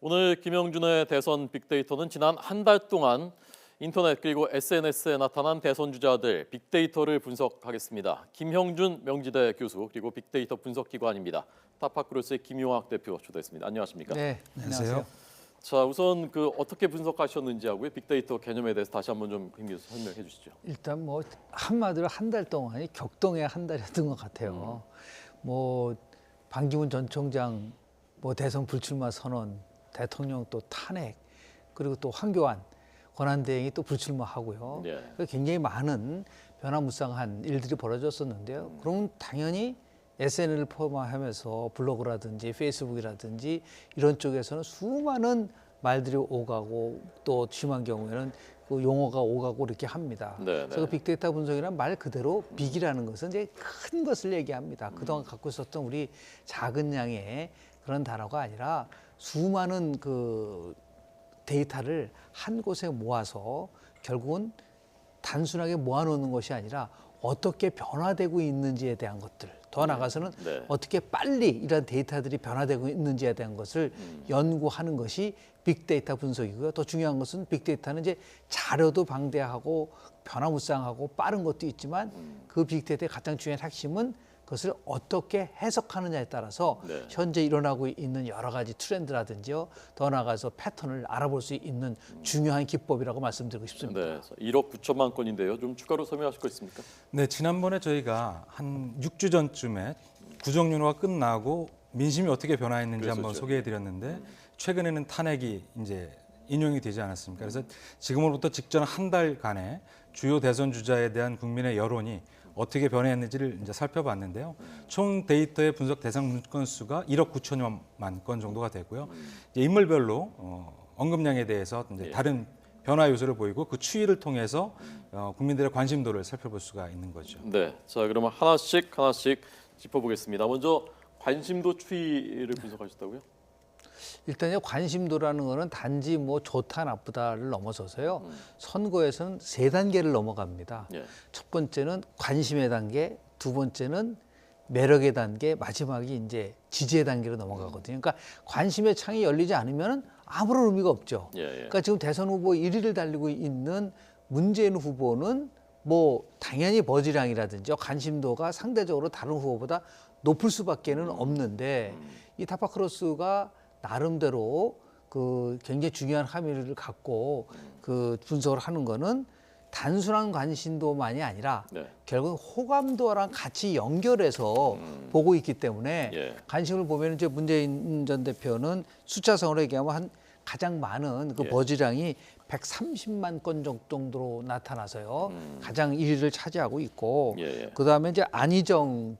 오늘 김영준의 대선 빅데이터는 지난 한 달 동안 인터넷 그리고 SNS에 나타난 대선 주자들 빅데이터를 분석하겠습니다. 김형준 명지대 교수 그리고 빅데이터 분석기관입니다. 타파크로스의 김용학 대표 초대했습니다. 안녕하십니까? 네, 안녕하세요. 자, 우선 어떻게 분석하셨는지 하고요. 빅데이터 개념에 대해서 다시 한번 좀 설명해 주시죠. 일단 뭐 한마디로 한 달 동안이 격동의 한 달이었던 것 같아요. 뭐 반기문 전 총장 뭐 대선 불출마 선언, 대통령 또 탄핵, 그리고 또 황교안 권한대행이 또 불출마하고요. 네. 굉장히 많은 변화무쌍한 일들이 벌어졌었는데요. 그럼 당연히 SNS를 포함하면서 블로그라든지 페이스북이라든지 이런 쪽에서는 수많은 말들이 오가고 또 심한 경우에는 그 용어가 오가고 이렇게 합니다. 네, 그래서 빅데이터 분석이란 말 그대로 빅이라는 것은 이제 큰 것을 얘기합니다. 그동안 갖고 있었던 우리 작은 양의 그런 단어가 아니라 수많은 그 데이터를 한 곳에 모아서 결국은 단순하게 모아놓는 것이 아니라 어떻게 변화되고 있는지에 대한 것들, 더 나아가서는 네. 어떻게 빨리 이런 데이터들이 변화되고 있는지에 대한 것을 연구하는 것이 빅데이터 분석이고요. 더 중요한 것은 빅데이터는 이제 자료도 방대하고 변화무쌍하고 빠른 것도 있지만 그 빅데이터의 가장 중요한 핵심은 그것을 어떻게 해석하느냐에 따라서 네. 현재 일어나고 있는 여러 가지 트렌드라든지요, 더 나아가서 패턴을 알아볼 수 있는 중요한 기법이라고 말씀드리고 싶습니다. 네, 1억 9천만 건인데요. 좀 추가로 설명하실 거 있습니까? 네, 지난번에 저희가 한 6주 전쯤에 구정연휴가 끝나고 민심이 어떻게 변화했는지 한번 그랬었죠. 소개해드렸는데 최근에는 탄핵이 이제 인용이 되지 않았습니까? 그래서 지금으로부터 직전 한 달간의 주요 대선 주자에 대한 국민의 여론이 어떻게 변했는지를 이제 살펴봤는데요. 총 데이터의 분석 대상 문건 수가 1억 9천여만 건 정도가 되고요. 이제 인물별로 언급량에 대해서 이제 예. 다른 변화 요소를 보이고 그 추이를 통해서 국민들의 관심도를 살펴볼 수가 있는 거죠. 네, 자 그러면 하나씩 짚어보겠습니다. 먼저 관심도 추이를 분석하셨다고요? 일단 관심도라는 거는 단지 뭐 좋다 나쁘다를 넘어서서요. 선거에서는 세 단계를 넘어갑니다. 예. 첫 번째는 관심의 단계, 두 번째는 매력의 단계, 마지막이 이제 지지의 단계로 넘어가거든요. 그러니까 관심의 창이 열리지 않으면 아무런 의미가 없죠. 예, 예. 그러니까 지금 대선 후보 1위를 달리고 있는 문재인 후보는 뭐 당연히 버즈량이라든지 관심도가 상대적으로 다른 후보보다 높을 수밖에는 없는데 이 타파크로스가 나름대로 그 굉장히 중요한 함의를 갖고 그 분석을 하는 거는 단순한 관심도만이 아니라 네. 결국 호감도랑 같이 연결해서 보고 있기 때문에 예. 관심을 보면 이제 문재인 전 대표는 숫자상으로 얘기하면 한 가장 많은 그 예. 버즈량이 130만 건 정도로 나타나서요. 가장 1위를 차지하고 있고 예, 예. 그다음에 이제 안희정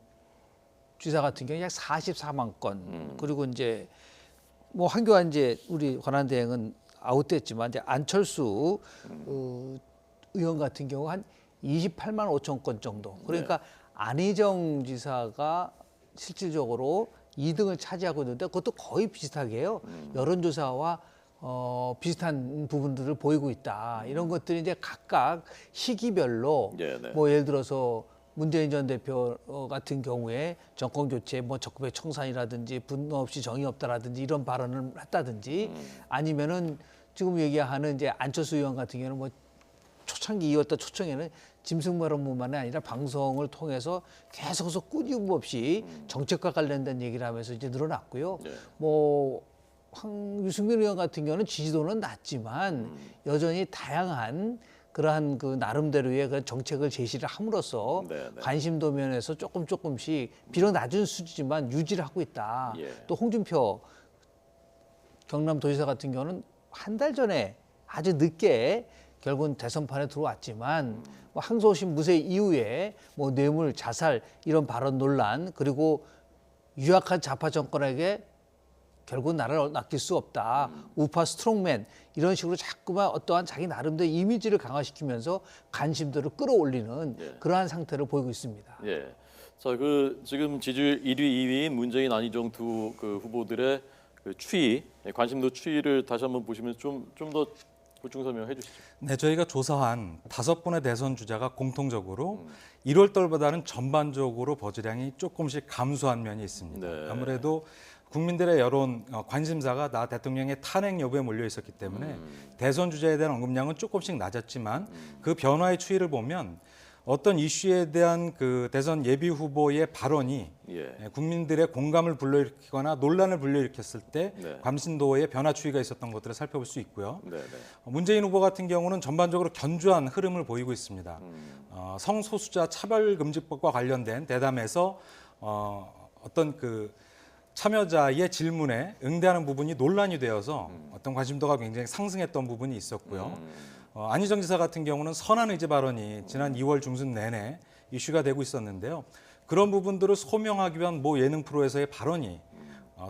지사 같은 경우 약 44만 건 그리고 이제 뭐 황교안 이제 우리 권한대행은 아웃됐지만 이제 안철수 의원 같은 경우 한 28만 5천 건 정도. 그러니까 안희정 지사가 실질적으로 2등을 차지하고 있는데 그것도 거의 비슷하게 해요. 여론조사와 비슷한 부분들을 보이고 있다. 이런 것들이 이제 각각 시기별로 네, 네. 뭐 예를 들어서 문재인 전 대표 같은 경우에 정권 교체, 뭐 적급의 청산이라든지 분노 없이 정의 없다라든지 이런 발언을 했다든지 아니면은 지금 얘기하는 이제 안철수 의원 같은 경우는 뭐 초창기 이었던 초청에는 짐승 발언뿐만이 아니라 방송을 통해서 계속해서 끊임없이 정책과 관련된 얘기를 하면서 이제 늘어났고요. 네. 뭐 유승민 의원 같은 경우는 지지도는 낮지만 여전히 다양한 그러한 그 나름대로의 그 정책을 제시를 함으로써 네, 네. 관심도 면에서 조금씩 비록 낮은 수지만 유지를 하고 있다. 예. 또 홍준표 경남도지사 같은 경우는 한 달 전에 아주 늦게 결국은 대선판에 들어왔지만 뭐 항소심 무죄 이후에 뭐 뇌물, 자살 이런 발언 논란 그리고 유약한 좌파 정권에게 결국 나라를 낚일 수 없다. 우파 스트롱맨 이런 식으로 자꾸만 어떠한 자기 나름대로 이미지를 강화시키면서 관심도를 끌어올리는 예. 그러한 상태를 보이고 있습니다. 예. 자, 지금 지지율 1위, 2위인 문재인, 안희정 두 그 후보들의 그 추이, 관심도 추이를 다시 한번 보시면 좀 더 보충 설명해 주시죠. 네, 저희가 조사한 5분의 대선 주자가 공통적으로 1월 달보다는 전반적으로 버즈량이 조금씩 감소한 면이 있습니다. 네. 아무래도 국민들의 여론 관심사가 나 대통령의 탄핵 여부에 몰려 있었기 때문에 대선 주자에 대한 언급량은 조금씩 낮았지만 그 변화의 추이를 보면 어떤 이슈에 대한 그 대선 예비 후보의 발언이 예. 국민들의 공감을 불러일으키거나 논란을 불러일으켰을 때 네. 관심도의 변화 추이가 있었던 것들을 살펴볼 수 있고요. 네, 네. 문재인 후보 같은 경우는 전반적으로 견조한 흐름을 보이고 있습니다. 성소수자 차별금지법과 관련된 대담에서 어떤 그 참여자의 질문에 응대하는 부분이 논란이 되어서 어떤 관심도가 굉장히 상승했던 부분이 있었고요. 안희정 지사 같은 경우는 선한 의제 발언이 지난 2월 중순 내내 이슈가 되고 있었는데요. 그런 부분들을 소명하기 위한 모 예능 프로에서의 발언이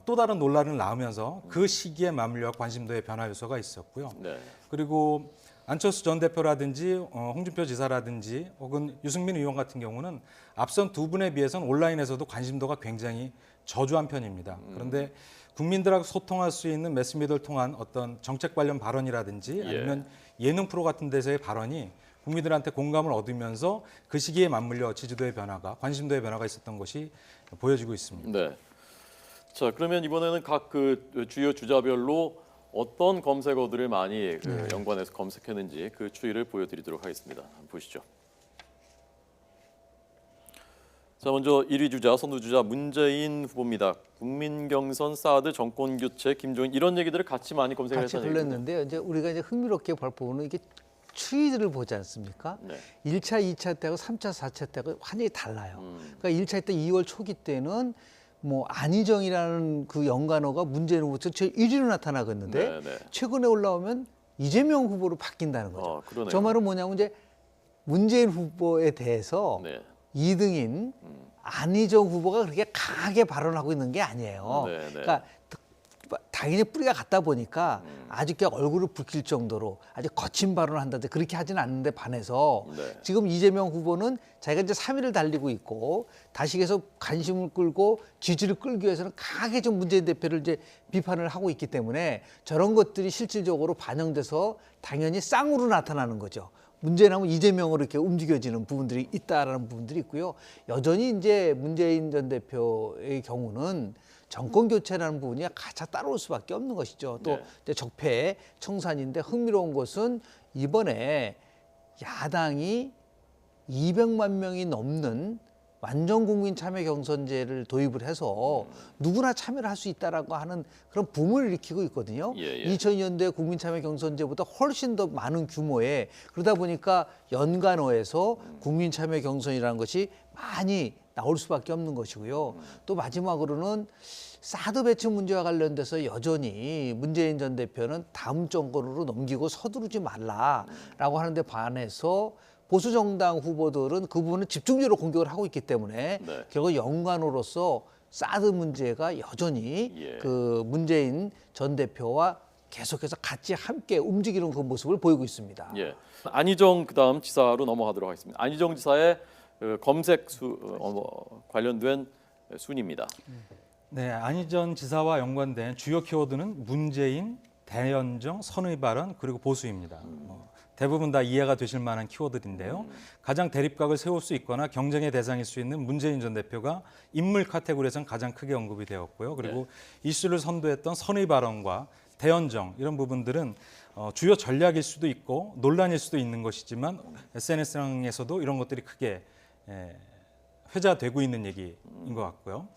또 다른 논란을 낳으면서 그 시기에 맞물려 관심도의 변화 요소가 있었고요. 네. 그리고 안철수 전 대표라든지 홍준표 지사라든지 혹은 유승민 의원 같은 경우는 앞선 두 분에 비해서는 온라인에서도 관심도가 굉장히 저조한 편입니다. 그런데 국민들하고 소통할 수 있는 매스미디어를 통한 어떤 정책 관련 발언이라든지 아니면 예능 프로 같은 데서의 발언이 국민들한테 공감을 얻으면서 그 시기에 맞물려 지지도의 변화가, 관심도의 변화가 있었던 것이 보여지고 있습니다. 네. 자, 그러면 이번에는 각 그 주요 주자별로 어떤 검색어들을 많이 그 연관해서 검색했는지 그 추이를 보여드리도록 하겠습니다. 한번 보시죠. 자, 먼저 1위 주자, 선두주자 문재인 후보입니다. 국민 경선, 사드, 정권 교체, 김종인 이런 얘기들을 같이 많이 검색을 같이 했다는 얘기군요. 불렀는데요. 이제 우리가 이제 흥미롭게 볼 부분은 이게 추이들을 보지 않습니까? 네. 1차, 2차 때하고 3차, 4차 때하고 완전히 달라요. 그러니까 1차 때 2월 초기 때는 뭐 안희정이라는 그 연관어가 문재인 후보에서 1위로 나타나겠는데 네, 네. 최근에 올라오면 이재명 후보로 바뀐다는 거죠. 그러네요. 저 말은 뭐냐면 이제 문재인 후보에 대해서 네. 2등인 안희정 후보가 그렇게 강하게 발언하고 있는 게 아니에요. 네, 네. 그러니까 당연히 뿌리가 같다 보니까 아주 그냥 얼굴을 붉힐 정도로 아주 거친 발언을 한다든지 그렇게 하지는 않는데 반해서 네. 지금 이재명 후보는 자기가 이제 3위를 달리고 있고 다시 계속 관심을 끌고 지지를 끌기 위해서는 강하게 좀 문재인 대표를 이제 비판을 하고 있기 때문에 저런 것들이 실질적으로 반영돼서 당연히 쌍으로 나타나는 거죠. 문재인하면 이재명으로 이렇게 움직여지는 부분들이 있다라는 부분들이 있고요. 여전히 이제 문재인 전 대표의 경우는 정권 교체라는 부분이 가차 따라올 수밖에 없는 것이죠. 또 네. 이제 적폐 청산인데 흥미로운 것은 이번에 야당이 200만 명이 넘는 완전 국민 참여 경선제를 도입을 해서 누구나 참여를 할 수 있다라고 하는 그런 붐을 일으키고 있거든요. 예. 2000년대 국민 참여 경선제보다 훨씬 더 많은 규모의 그러다 보니까 연간어에서 국민 참여 경선이라는 것이 많이 나올 수밖에 없는 것이고요. 또 마지막으로는 사드 배치 문제와 관련돼서 여전히 문재인 전 대표는 다음 정권으로 넘기고 서두르지 말라라고 하는데 반해서 보수 정당 후보들은 그 부분을 집중적으로 공격을 하고 있기 때문에 네. 결국 연관으로서 사드 문제가 여전히 그 문재인 전 대표와 계속해서 같이 함께 움직이는 그 모습을 보이고 있습니다. 예. 안희정 그다음 지사로 넘어가도록 하겠습니다. 안희정 지사의 그 검색 관련된 순입니다. 네, 안희정 지사와 연관된 주요 키워드는 문재인, 대연정, 선의 발언 그리고 보수입니다. 대부분 다 이해가 되실 만한 키워드인데요. 가장 대립각을 세울 수 있거나 경쟁의 대상일 수 있는 문재인 전 대표가 인물 카테고리에서는 가장 크게 언급이 되었고요. 그리고 이슈를 선도했던 선의 발언과 대연정 이런 부분들은 주요 전략일 수도 있고 논란일 수도 있는 것이지만 SNS상에서도 이런 것들이 크게 회자되고 있는 얘기인 것 같고요.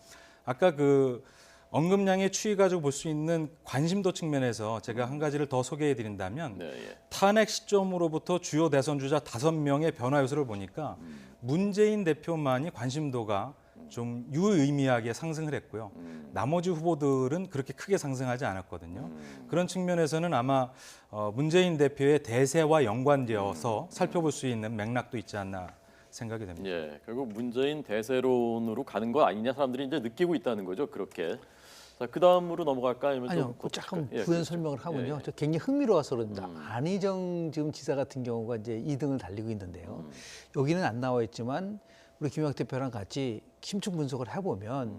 아까 그 언급량의 추이 가지고 볼 수 있는 관심도 측면에서 제가 한 가지를 더 소개해 드린다면 탄핵 시점으로부터 주요 대선 주자 5명의 변화 요소를 보니까 문재인 대표만이 관심도가 좀 유의미하게 상승을 했고요. 나머지 후보들은 그렇게 크게 상승하지 않았거든요. 그런 측면에서는 아마 문재인 대표의 대세와 연관되어서 살펴볼 수 있는 맥락도 있지 않나 생각이 됩니다. 예, 결국 문재인 대세론으로 가는 거 아니냐 사람들이 이제 느끼고 있다는 거죠. 그렇게. 자, 그 다음으로 넘어갈까 아니면 아니요, 좀 조금 예, 부연 그렇죠. 설명을 하면요. 예. 저 굉장히 흥미로워서 그런다. 안희정 지금 지사 같은 경우가 이제 2등을 달리고 있는데요. 여기는 안 나와 있지만 우리 김학 대표랑 같이 심층 분석을 해보면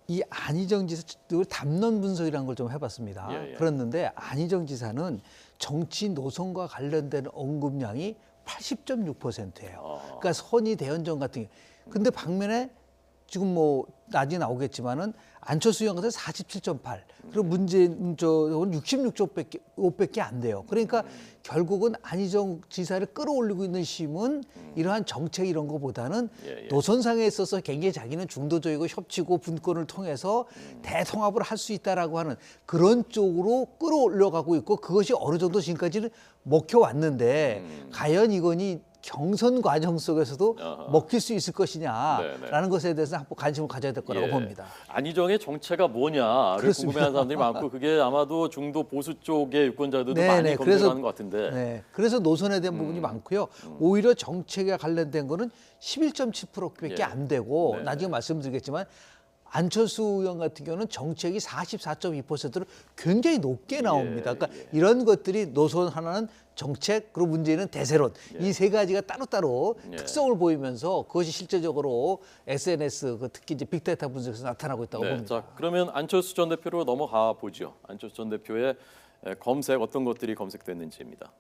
이 안희정 지사 담론 분석이라는 걸 좀 해봤습니다. 그랬는데 안희정 지사는 정치 노선과 관련된 언급량이 80.6%예요. 그러니까 선의 대연정 같은 게. 근데 반면에 지금 뭐 나중에 나오겠지만은 안철수 의원 같은 47.8 그리고 문재인 저는 66.5밖에 안 돼요. 그러니까 결국은 안희정 지사를 끌어올리고 있는 힘은 이러한 정책 이런 거보다는 예, 예. 노선상에 있어서 굉장히 자기는 중도적이고 협치고 분권을 통해서 대통합을 할 수 있다라고 하는 그런 쪽으로 끌어올려가고 있고 그것이 어느 정도 지금까지는 먹혀왔는데 과연 이건이 경선 과정 속에서도 아하. 먹힐 수 있을 것이냐라는 네네. 것에 대해서 한번 관심을 가져야 될 거라고 예. 봅니다. 안희정의 정체가 뭐냐를 그렇습니다. 궁금해하는 사람들이 많고 그게 아마도 중도 보수 쪽의 유권자들도 네네. 많이 그래서- 검색하는 것 같은데. 네, 그래서 노선에 대한 부분이 많고요. 오히려 정책에 관련된 거는 11.7%밖에 예. 안 되고 네네. 나중에 말씀드리겠지만 안철수 의원 같은 경우는 정책이 44.2%로 굉장히 높게 나옵니다. 그러니까 예. 이런 것들이 노선 하나는 정책, 그리고 문제는 대세론 이 세 가지가 따로따로 예. 특성을 보이면서 그것이 실제적으로 SNS 특히 이제 빅데이터 분석에서 나타나고 있다고 네, 봅니다. 자 그러면 안철수 전 대표로 넘어가 보죠. 안철수 전 대표의 검색 어떤 것들이 검색됐는지입니다.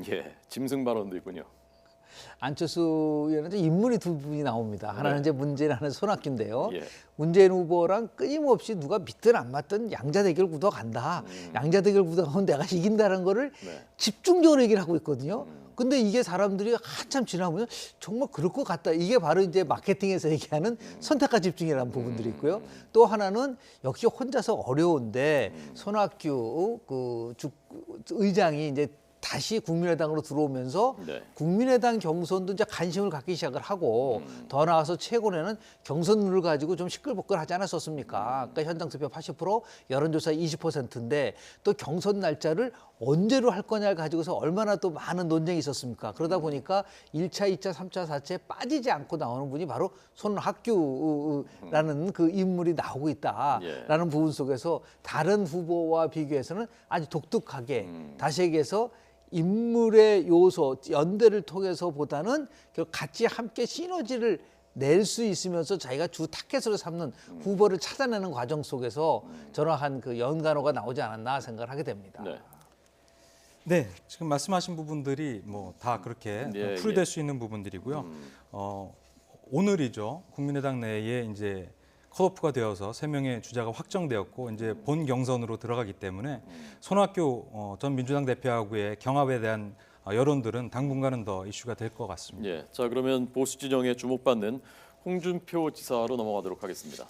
예, 짐승 발언도 있군요. 안철수 의원은 인물이 두 분이 나옵니다. 하나는 네. 이제 문재인, 하나는 손학규인데요. 예. 문재인 후보랑 끊임없이 누가 믿든 안 맞든 양자 대결 구도 간다. 양자 대결 구도 가면 내가 이긴다는 거를 네. 집중적으로 얘기를 하고 있거든요. 근데 이게 사람들이 한참 지나보면 정말 그럴 것 같다. 이게 바로 이제 마케팅에서 얘기하는 선택과 집중이라는 부분들이 있고요. 또 하나는 역시 혼자서 어려운데 손학규 의장이 이제 다시 국민의당으로 들어오면서 네. 국민의당 경선도 이제 관심을 갖기 시작을 하고 더 나아가서 최근에는 경선룰을 가지고 좀 시끌벅글하지 않았었습니까? 그러니까 현장 투표 80%, 여론조사 20%인데 또 경선 날짜를 언제로 할 거냐를 가지고서 얼마나 또 많은 논쟁이 있었습니까? 그러다 보니까 1차, 2차, 3차, 4차에 빠지지 않고 나오는 분이 바로 손학규라는 그 인물이 나오고 있다라는 부분 속에서 다른 후보와 비교해서는 아주 독특하게 다시 얘기해서 인물의 요소, 연대를 통해서 보다는 같이 함께 시너지를 낼 수 있으면서 자기가 주 타겟으로 삼는 후보를 찾아내는 과정 속에서 저러한 그 연관어가 나오지 않았나 생각을 하게 됩니다. 네. 네, 지금 말씀하신 부분들이 뭐 다 그렇게 예, 풀이될 예. 수 있는 부분들이고요. 오늘이죠. 국민의당 내에 이제 컷오프가 되어서 3명의 주자가 확정되었고 이제 본 경선으로 들어가기 때문에 손학규 전 민주당 대표하고의 경합에 대한 여론들은 당분간은 더 이슈가 될 것 같습니다. 예, 자 그러면 보수 진영에 주목받는 홍준표 지사로 넘어가도록 하겠습니다.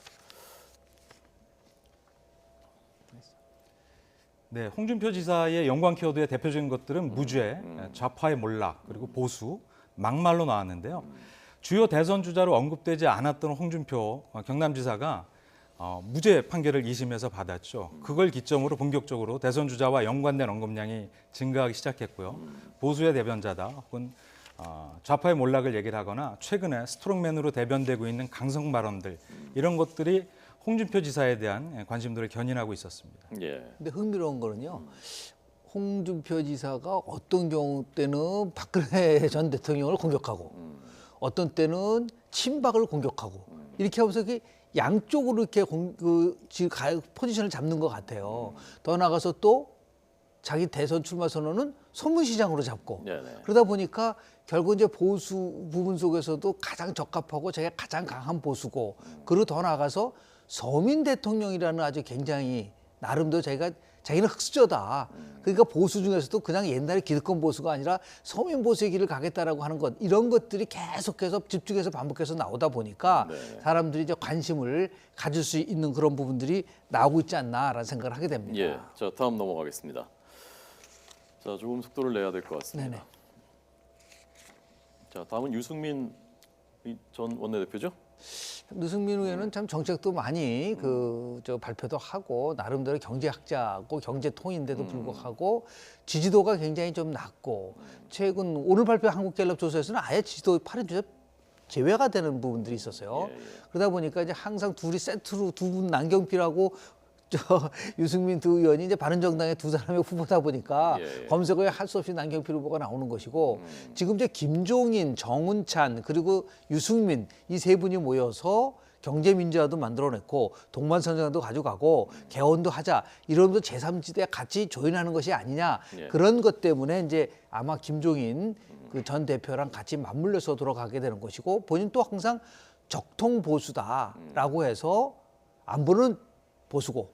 네, 홍준표 지사의 연관 키워드의 대표적인 것들은 무죄, 좌파의 몰락, 그리고 보수, 막말로 나왔는데요. 주요 대선 주자로 언급되지 않았던 홍준표 경남지사가 무죄 판결을 2심에서 받았죠. 그걸 기점으로 본격적으로 대선 주자와 연관된 언급량이 증가하기 시작했고요. 보수의 대변자다 혹은 좌파의 몰락을 얘기를 하거나 최근에 스트롱맨으로 대변되고 있는 강성 발언들 이런 것들이 홍준표 지사에 대한 관심도를 견인하고 있었습니다. 예. 근데 흥미로운 거는요. 홍준표 지사가 어떤 경우 때는 박근혜 전 대통령을 공격하고 어떤 때는 친박을 공격하고 이렇게 하면서 양쪽으로 이렇게 포지션을 잡는 것 같아요. 더 나아가서 또 자기 대선 출마 선언은 선문시장으로 잡고 네네. 그러다 보니까 결국 이제 보수 부분 속에서도 가장 적합하고 자기가 가장 강한 보수고 그리고 더 나아가서 서민 대통령이라는 아주 굉장히 나름대로 자기는 흑수저다. 그러니까 보수 중에서도 그냥 옛날에 기득권 보수가 아니라 서민 보수의 길을 가겠다라고 하는 것 이런 것들이 계속해서 집중해서 반복해서 나오다 보니까 네. 사람들이 이제 관심을 가질 수 있는 그런 부분들이 나오고 있지 않나라는 생각을 하게 됩니다. 예, 자 다음 넘어가겠습니다. 자 조금 속도를 내야 될 것 같습니다. 네네. 자 다음은 유승민 전 원내대표죠? 유승민 의원은 참 정책도 많이 발표도 하고 나름대로 경제학자고 경제통인데도 불구하고 지지도가 굉장히 좀 낮고 최근 오늘 발표한 한국갤럽 조사에서는 아예 지지도 8인 조사 제외가 되는 부분들이 있었어요. 예, 예. 그러다 보니까 이제 항상 둘이 세트로 두 분 남경필하고 유승민 두 의원이 이제 바른정당의 두 사람의 후보다 보니까 예. 검색어에 할 수 없이 남경필 후보가 나오는 것이고 지금 이제 김종인, 정운찬 그리고 유승민 이 세 분이 모여서 경제민주화도 만들어냈고 동반선정도 가져가고 개헌도 하자 이러면서 제3지대에 같이 조인하는 것이 아니냐 예. 그런 것 때문에 이제 아마 김종인 그 전 대표랑 같이 맞물려서 돌아가게 되는 것이고 본인 또 항상 적통 보수다라고 해서 안보는 보수고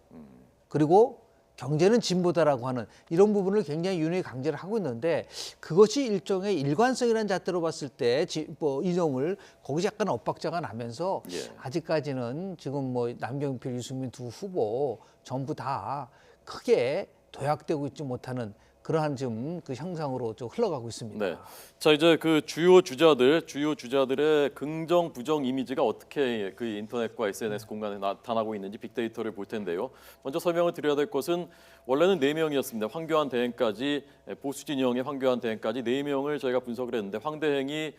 그리고 경제는 진보다라고 하는 이런 부분을 굉장히 윤핵이 강조를 하고 있는데 그것이 일종의 일관성이라는 잣대로 봤을 때 뭐 이념을 거기서 약간 엇박자가 나면서 예. 아직까지는 지금 뭐 남경필, 유승민 두 후보 전부 다 크게 도약되고 있지 못하는 그러한 지금 그 형상으로 좀 흘러가고 있습니다. 네. 자 이제 그 주요 주자들의 긍정 부정 이미지가 어떻게 그 인터넷과 SNS 공간에 나타나고 있는지 빅데이터를 볼 텐데요. 먼저 설명을 드려야 될 것은 원래는 4명이었습니다. 황교안 대행까지 보수 진영의 황교안 대행까지 4명을 저희가 분석을 했는데 황 대행이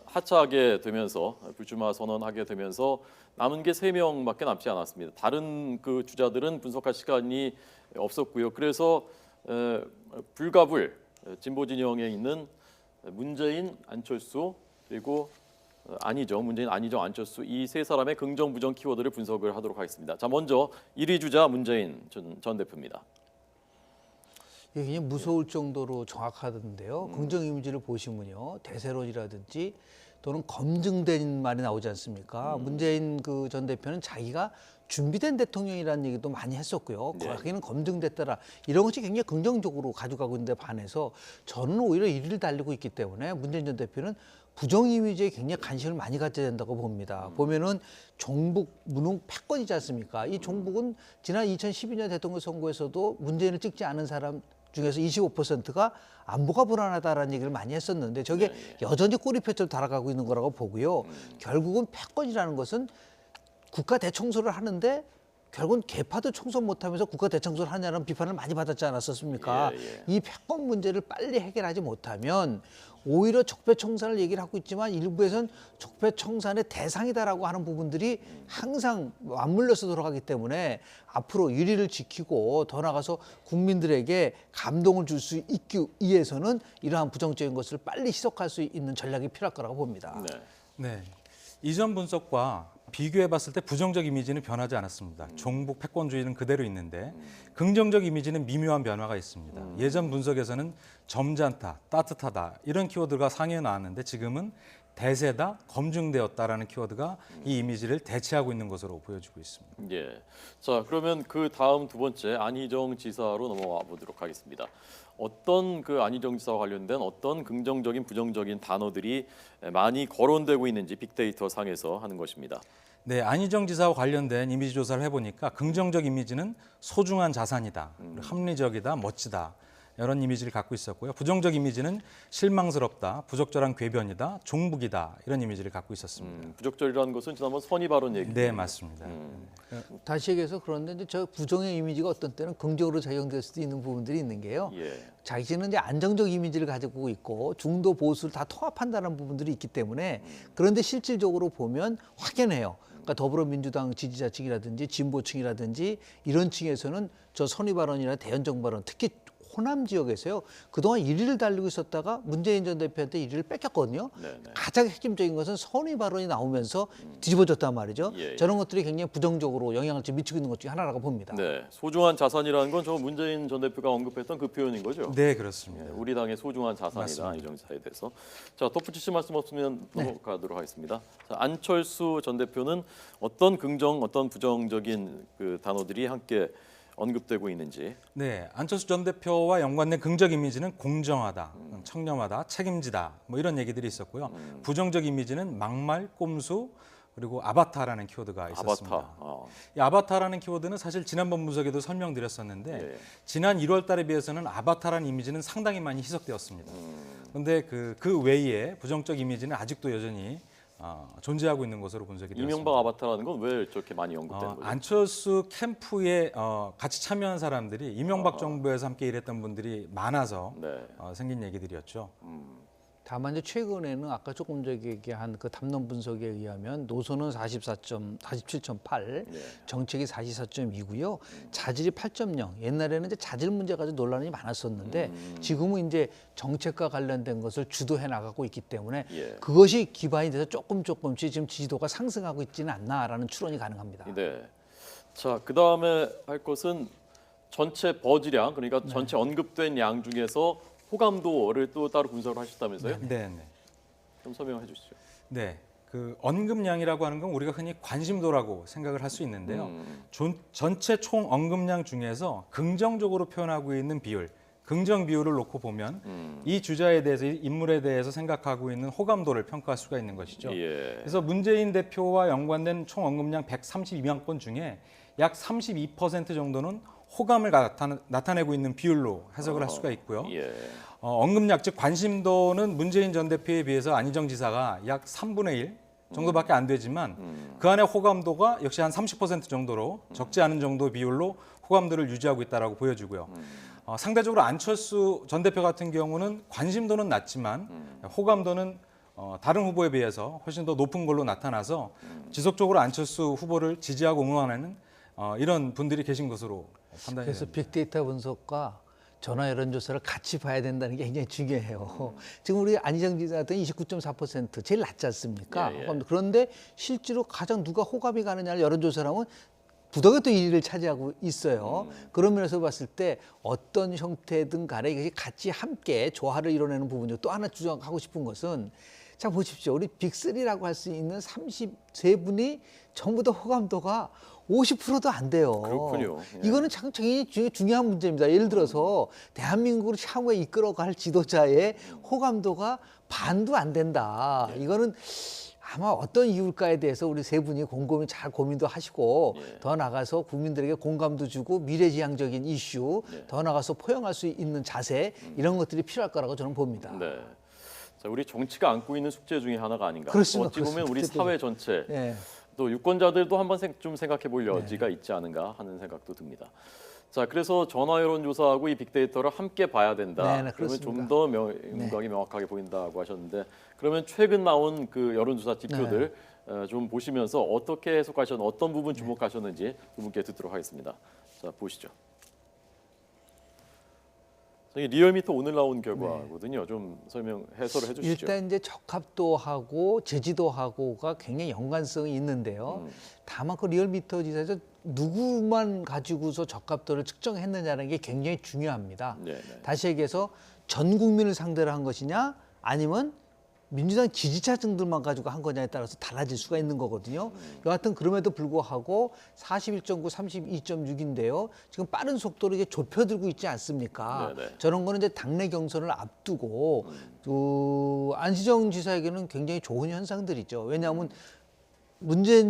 하차하게 되면서 불출마 선언하게 되면서 남은 게 3명밖에 남지 않았습니다. 다른 그 주자들은 분석할 시간이 없었고요. 그래서 불가불 진보 진영에 있는 문재인, 안철수 그리고 문재인, 안희정, 안철수 이 세 사람의 긍정 부정 키워드를 분석을 하도록 하겠습니다. 자 먼저 1위 주자 문재인 전 대표입니다. 이게 그냥 무서울 정도로 정확하던데요. 긍정 이미지를 보시면요, 대세론이라든지 또는 검증된 말이 나오지 않습니까? 문재인 그 전 대표는 자기가 준비된 대통령이라는 얘기도 많이 했었고요. 네. 거기는 검증됐더라. 이런 것이 굉장히 긍정적으로 가져가고 있는데 반해서 저는 오히려 1위를 달리고 있기 때문에 문재인 전 대표는 부정 이미지에 굉장히 관심을 많이 갖져야 된다고 봅니다. 보면은 종북, 무능 패권이지 않습니까? 이 종북은 지난 2012년 대통령 선거에서도 문재인을 찍지 않은 사람 중에서 25%가 안보가 불안하다라는 얘기를 많이 했었는데 저게 여전히 꼬리표처럼 달아가고 있는 거라고 보고요. 결국은 패권이라는 것은 국가 대청소를 하는데 결국은 개파도 청소 못하면서 국가 대청소를 하냐는 비판을 많이 받았지 않았었습니까? 이 패권 문제를 빨리 해결하지 못하면 오히려 적폐청산을 얘기를 하고 있지만 일부에서는 적폐청산의 대상이다라고 하는 부분들이 항상 맞물려서 돌아가기 때문에 앞으로 유리를 지키고 더 나아가서 국민들에게 감동을 줄 수 있기 위해서는 이러한 부정적인 것을 빨리 희석할 수 있는 전략이 필요할 거라고 봅니다. 네. 네. 이전 분석과 비교해 봤을 때 부정적 이미지는 변하지 않았습니다. 종북 패권주의는 그대로 있는데 긍정적 이미지는 미묘한 변화가 있습니다. 예전 분석에서는 점잖다, 따뜻하다 이런 키워드가 상위에 나왔는데 지금은 대세다, 검증되었다라는 키워드가 이 이미지를 대체하고 있는 것으로 보여지고 있습니다. 예. 자 그러면 그 다음 두 번째 안희정 지사로 넘어가 보도록 하겠습니다. 어떤 그 안희정 지사와 관련된 어떤 긍정적인 부정적인 단어들이 많이 거론되고 있는지 빅데이터 상에서 하는 것입니다. 네, 안희정 지사와 관련된 이미지 조사를 해보니까 긍정적 이미지는 소중한 자산이다, 합리적이다, 멋지다 이런 이미지를 갖고 있었고요. 부정적 이미지는 실망스럽다, 부적절한 궤변이다, 종북이다 이런 이미지를 갖고 있었습니다. 부적절이라는 것은 지난번 선의 발언 얘기. 네, 맞습니다. 다시 얘기해서 그런데 이제 저 부정의 이미지가 어떤 때는 긍정으로 작용될 수도 있는 부분들이 있는 게요. 예. 자기는 이제 안정적 이미지를 가지고 있고 중도 보수를 다 통합한다는 부분들이 있기 때문에 그런데 실질적으로 보면 확연해요. 그러니까 더불어민주당 지지자 층이라든지 진보층이라든지 이런 층에서는 저 선의 발언이나 대연정 발언 특히 호남 지역에서요. 그동안 1위를 달리고 있었다가 문재인 전 대표한테 1위를 뺏겼거든요. 네네. 가장 핵심적인 것은 선의 발언이 나오면서 뒤집어졌단 말이죠. 예, 예. 저런 것들이 굉장히 부정적으로 영향을 좀 미치고 있는 것 중에 하나라고 봅니다. 네. 소중한 자산이라는 건 저 문재인 전 대표가 언급했던 그 표현인 거죠. 네, 그렇습니다. 예, 우리 당의 소중한 자산이다 맞습니다. 안희정 지사에 대해서. 자 덧붙이실 말씀 없으면 넘어가도록 하겠습니다. 자, 안철수 전 대표는 어떤 긍정, 어떤 부정적인 그 단어들이 함께 언급되고 있는지. 네, 안철수 전 대표와 연관된 긍정 이미지는 공정하다, 청렴하다, 책임지다 뭐 이런 얘기들이 있었고요. 부정적 이미지는 막말, 꼼수 그리고 아바타라는 키워드가 있었습니다. 아바타. 이 아바타라는 키워드는 사실 지난번 분석에도 설명드렸었는데 예. 지난 1월달에 비해서는 아바타라는 이미지는 상당히 많이 희석되었습니다. 그런데 그 외에 부정적 이미지는 아직도 여전히 존재하고 있는 것으로 분석이 되었습니다. 이명박 아바타라는 건 왜 저렇게 많이 언급되는 거죠? 안철수 캠프에 같이 참여한 사람들이 이명박 정부에서 함께 일했던 분들이 많아서 네. 생긴 얘기들이었죠. 다만 이제 최근에는 아까 조금 전에 얘기한 그 담론 분석에 의하면 노선은 47.8, 예. 정책이 44.2고요. 자질이 8.0. 옛날에는 이제 자질 문제 가지고 논란이 많았었는데 지금은 이제 정책과 관련된 것을 주도해 나가고 있기 때문에 예. 그것이 기반이 돼서 조금씩 지금 지지도가 상승하고 있지는 않나라는 추론이 가능합니다. 네. 자, 그다음에 할 것은 전체 버즈량, 그러니까 전체 언급된 양 중에서 호감도를 또 따로 분석을 하셨다면서요? 네, 네. 좀 설명해 주시죠. 네. 그 언급량이라고 하는 건 우리가 흔히 관심도라고 생각을 할 수 있는데요. 전체 총 언급량 중에서 긍정적으로 표현하고 있는 비율, 긍정 비율을 놓고 보면 이 주자에 대해서 이 인물에 대해서 생각하고 있는 호감도를 평가할 수가 있는 것이죠. 예. 그래서 문재인 대표와 연관된 총 언급량 132만 건 중에 약 32% 정도는 호감을 나타내고 있는 비율로 해석을 할 수가 있고요. 예. 언급량 즉 관심도는 문재인 전 대표에 비해서 안희정 지사가 약 3분의 1 정도밖에 안 되지만 그 안에 호감도가 역시 한 30% 정도로 적지 않은 정도 비율로 호감도를 유지하고 있다라고 보여지고요. 상대적으로 안철수 전 대표 같은 경우는 관심도는 낮지만 호감도는 다른 후보에 비해서 훨씬 더 높은 걸로 나타나서 지속적으로 안철수 후보를 지지하고 응원하는 이런 분들이 계신 것으로 판단이 그래서 됩니다. 빅데이터 분석과 전화 여론조사를 같이 봐야 된다는 게 굉장히 중요해요. 지금 우리 안희정 지사 같은 29.4% 제일 낮지 않습니까? 예, 예. 그런데 실제로 가장 누가 호감이 가느냐를 여론조사를 하면 부덕이 또 1위를 차지하고 있어요. 그런 면에서 봤을 때 어떤 형태든 간에 이것이 같이 함께 조화를 이뤄내는 부분이고 또 하나 주장하고 싶은 것은 자 보십시오. 우리 빅3라고 할 수 있는 33분이 전부 다 호감도가 50%도 안 돼요. 그렇군요. 예. 이거는 참 굉장히 중요한 문제입니다. 예를 들어서 대한민국을 향후에 이끌어갈 지도자의 호감도가 반도 안 된다. 이거는 아마 어떤 이유일까에 대해서 우리 세 분이 곰곰이 잘 고민도 하시고 더 나가서 국민들에게 공감도 주고 미래지향적인 이슈 더 나가서 포용할 수 있는 자세 이런 것들이 필요할 거라고 저는 봅니다. 네. 자, 우리 정치가 안고 있는 숙제 중에 하나가 아닌가. 그렇습니다. 어찌 보면 우리 그렇습니다. 사회 전체 예. 또 유권자들도 한번 좀 생각해 볼 여지가 있지 않은가 하는 생각도 듭니다. 자, 그래서 전화 여론조사하고 이 빅데이터를 함께 봐야 된다. 네, 그러면 그렇습니다. 좀 더 문각이 명확하게 보인다고 하셨는데, 그러면 최근 나온 그 여론조사 지표들 좀 보시면서 어떻게 해석하셨는지, 어떤 부분 주목하셨는지 두 분께 듣도록 하겠습니다. 자, 보시죠. 이 리얼미터 오늘 나온 결과거든요. 좀 설명 해설을 해주시죠. 일단 이제 적합도하고 제지도하고가 굉장히 연관성이 있는데요. 다만 그 리얼미터 지사에서 누구만 가지고서 적합도를 측정했느냐는 게 굉장히 중요합니다. 네, 네. 다시 얘기해서 전 국민을 상대로 한 것이냐 아니면 민주당 지지자층들만 가지고 한 거냐에 따라서 달라질 수가 있는 거거든요. 여하튼 그럼에도 불구하고 41.9, 32.6인데요. 지금 빠른 속도로 이게 좁혀들고 있지 않습니까? 네네. 저런 거는 이제 당내 경선을 앞두고 안시정 지사에게는 굉장히 좋은 현상들이죠. 왜냐하면 문재인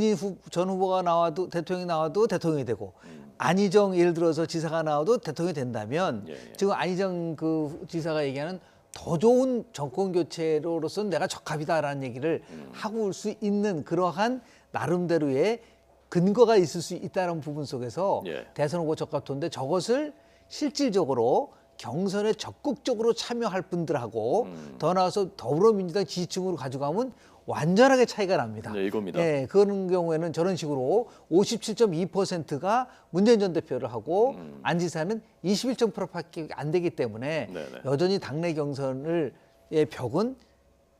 전 후보가 나와도 대통령이 나와도 대통령이 되고 안희정 예를 들어서 지사가 나와도 대통령이 된다면 예, 예. 지금 안희정 그 지사가 얘기하는 더 좋은 정권 교체로서는 내가 적합이다라는 얘기를 하고 올 수 있는 그러한 나름대로의 근거가 있을 수 있다는 부분 속에서 예. 대선 후보 적합도인데 저것을 실질적으로 경선에 적극적으로 참여할 분들하고 더 나아가서 더불어민주당 지지층으로 가져가면 완전하게 차이가 납니다. 네, 이겁니다. 예, 그런 경우에는 저런 식으로 57.2%가 문재인 전 대표를 하고 안 지사는 21.8%밖에 안 되기 때문에 네네. 여전히 당내 경선의 벽은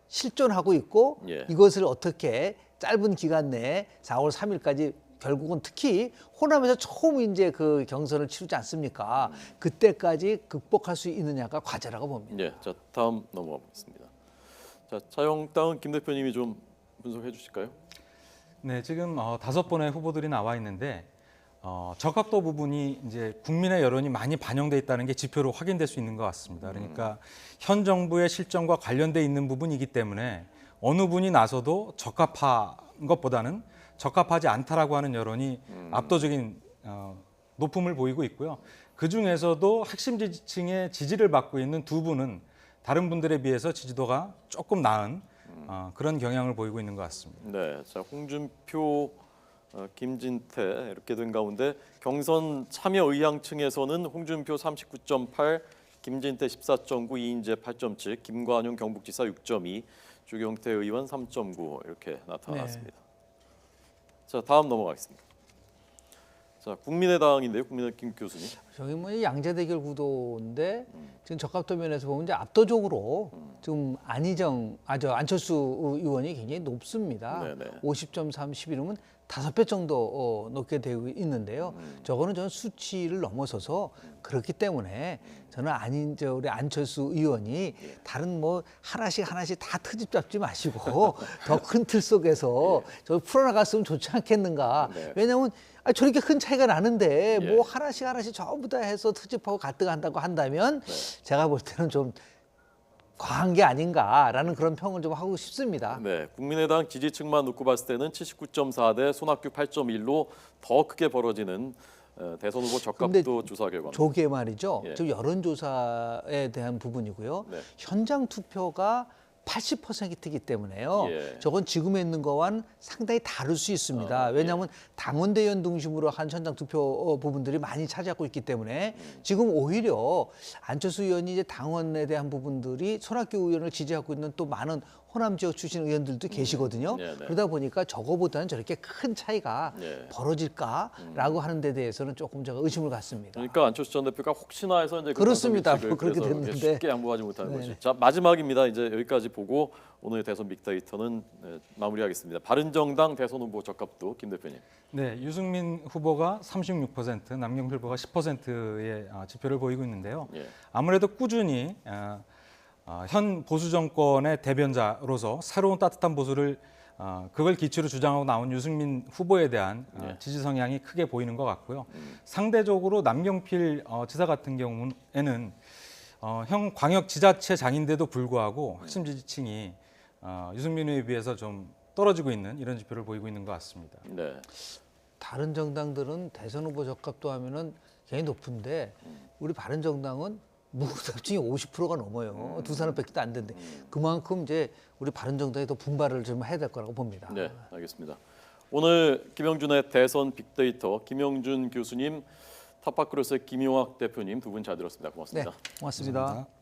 실존하고 있고 예. 이것을 어떻게 짧은 기간 내에 4월 3일까지 결국은 특히 호남에서 처음 이제 그 경선을 치르지 않습니까? 그때까지 극복할 수 있느냐가 과제라고 봅니다. 예, 자 다음 넘어가 보겠습니다. 자, 자유한국당 김 대표님이 좀 분석해 주실까요? 네, 지금 5번의 후보들이 나와 있는데 적합도 부분이 이제 국민의 여론이 많이 반영돼 있다는 게 지표로 확인될 수 있는 것 같습니다. 그러니까 현 정부의 실정과 관련돼 있는 부분이기 때문에 어느 분이 나서도 적합한 것보다는 적합하지 않다라고 하는 여론이 압도적인 높음을 보이고 있고요. 그 중에서도 핵심 지지층의 지지를 받고 있는 두 분은 다른 분들에 비해서 지지도가 조금 나은 그런 경향을 보이고 있는 것 같습니다. 네, 자 홍준표, 김진태 이렇게 된 가운데 경선 참여 의향층에서는 홍준표 39.8, 김진태 14.9, 이인재 8.7, 김관용 경북지사 6.2, 주경태 의원 3.9 이렇게 나타났습니다. 자 다음 넘어가겠습니다. 자, 국민의당인데요, 국민의당 김 교수님. 저기 뭐 양자 대결 구도인데 지금 적합도 면에서 보면 이제 압도적으로 지금 안철수 의원이 굉장히 높습니다. 네네. 50.3, 11이면 5배 정도 높게 되고 있는데요. 저거는 저는 수치를 넘어서서 그렇기 때문에 저는 우리 안철수 의원이 다른 뭐 하나씩 다 트집 잡지 마시고 더 큰 틀 속에서 저 풀어나갔으면 좋지 않겠는가. 네. 왜냐하면 저렇게 큰 차이가 나는데 예. 뭐 하나씩 전부 다 해서 트집하고 가뜩한다고 한다면 제가 볼 때는 좀 과한 게 아닌가라는 그런 평을 좀 하고 싶습니다. 네, 국민의당 지지층만 놓고 봤을 때는 79.4대 손학규 8.1로 더 크게 벌어지는 대선 후보 적합도 조사 결과입니다. 저게 말이죠. 예. 저 여론조사에 대한 부분이고요. 네. 현장 투표가 80%이기 때문에요. 예. 저건 지금에 있는 거와는 상당히 다를 수 있습니다. 왜냐하면 당원대원 중심으로 한 현장 투표 부분들이 많이 차지하고 있기 때문에 지금 오히려 안철수 의원이 이제 당원에 대한 부분들이 손학규 의원을 지지하고 있는 또 많은 호남 지역 출신 의원들도 계시거든요. 네, 네. 그러다 보니까 저거보다는 저렇게 큰 차이가 네. 벌어질까라고 하는 데 대해서는 조금 제가 의심을 갖습니다. 그러니까 안철수 전 대표가 혹시나 해서 이제 그렇습니다. 그 당선 그렇게 규칙을 됐는데. 쉽게 양보하지 못하는 네네. 거죠. 자, 마지막입니다. 이제 여기까지 보고 오늘 대선 빅데이터는 마무리하겠습니다. 바른정당 대선 후보 적합도 김 대표님. 네, 유승민 후보가 36%, 남경필 후보가 10%의 지표를 보이고 있는데요. 예. 아무래도 꾸준히 현 보수 정권의 대변자로서 새로운 따뜻한 보수를 그걸 기초로 주장하고 나온 유승민 후보에 대한 지지 성향이 크게 보이는 것 같고요. 상대적으로 남경필 지사 같은 경우에는 형 광역지자체장인데도 불구하고 핵심 지지층이 유승민 후보에 비해서 좀 떨어지고 있는 이런 지표를 보이고 있는 것 같습니다. 네. 다른 정당들은 대선 후보 적합도 하면은 굉장히 높은데 우리 바른정당은 무급답증이 50%가 넘어요. 두 사람밖에 안 되는데 그만큼 이제 우리 바른정당이 더 분발을 좀 해야 될 거라고 봅니다. 네, 알겠습니다. 오늘 김영준의 대선 빅데이터 김영준 교수님, 타파크로스의 김용학 대표님 두 분 잘 들었습니다. 고맙습니다. 네, 고맙습니다. 감사합니다.